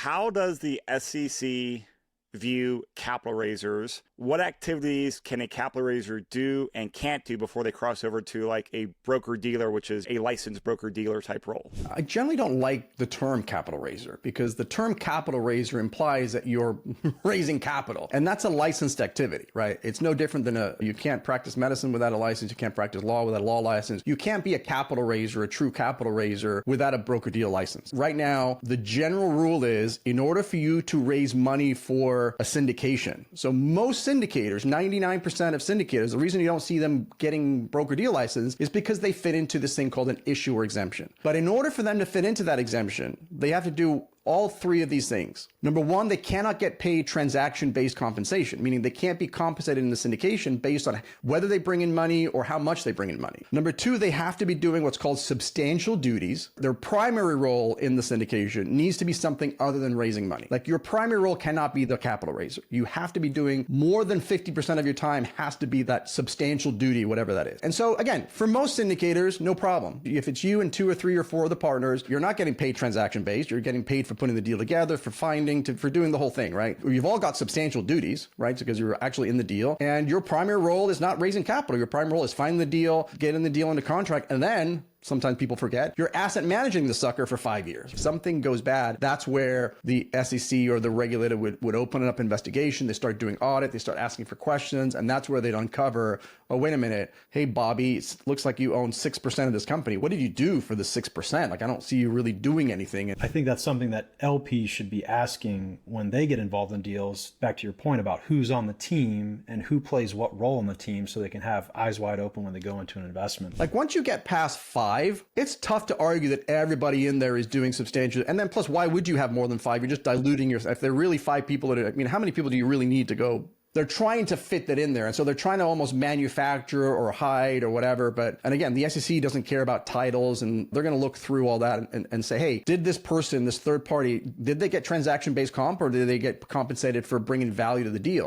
how does the SEC view capital raisers? What activities can a capital raiser do and can't do before they cross over to like a broker dealer, which is a licensed broker dealer type role? I generally don't like the term capital raiser because the term capital raiser implies that you're raising capital, and that's a licensed activity, right? It's no different than you can't practice medicine without a license, you can't practice law without a law license. You can't be a capital raiser, a true capital raiser, without a broker deal license. Right now, the general rule is in order for you to raise money for a syndication. So most syndicators, 99% of syndicators, the reason you don't see them getting broker deal license is because they fit into this thing called an issuer exemption. But in order for them to fit into that exemption, they have to do all three of these things. Number one, they cannot get paid transaction-based compensation, meaning they can't be compensated in the syndication based on whether they bring in money or how much they bring in money. Number two, they have to be doing what's called substantial duties. Their primary role in the syndication needs to be something other than raising money. Like your primary role cannot be the capital raiser. You have to be doing more than 50% of your time has to be that substantial duty, whatever that is. And so again, for most syndicators, no problem. If it's you and 2 or 3 or 4 of the partners, you're not getting paid transaction-based. You're getting paid for putting the deal together, for finding, for doing the whole thing, right? You've all got substantial duties, right? Because you're actually in the deal, and your primary role is not raising capital. Your primary role is finding the deal, getting the deal into contract, and then sometimes people forget, you're asset managing the sucker for 5 years. If something goes bad, that's where the SEC or the regulator would open up investigation. They start doing audit. They start asking for questions. And that's where they'd uncover, oh, wait a minute. Hey, Bobby, it looks like you own 6% of this company. What did you do for the 6%? Like, I don't see you really doing anything. I think that's something that LPs should be asking when they get involved in deals, back to your point about who's on the team and who plays what role on the team so they can have eyes wide open when they go into an investment. Like once you get past 5, it's tough to argue that everybody in there is doing substantial. And then plus, why would you have more than 5? You're just diluting yourself. If there are really 5 people, I mean, how many people do you really need to go? They're trying to fit that in there. And so they're trying to almost manufacture or hide or whatever. And again, the SEC doesn't care about titles, and they're going to look through all that and say, hey, did this person, this third party, did they get transaction-based comp, or did they get compensated for bringing value to the deal?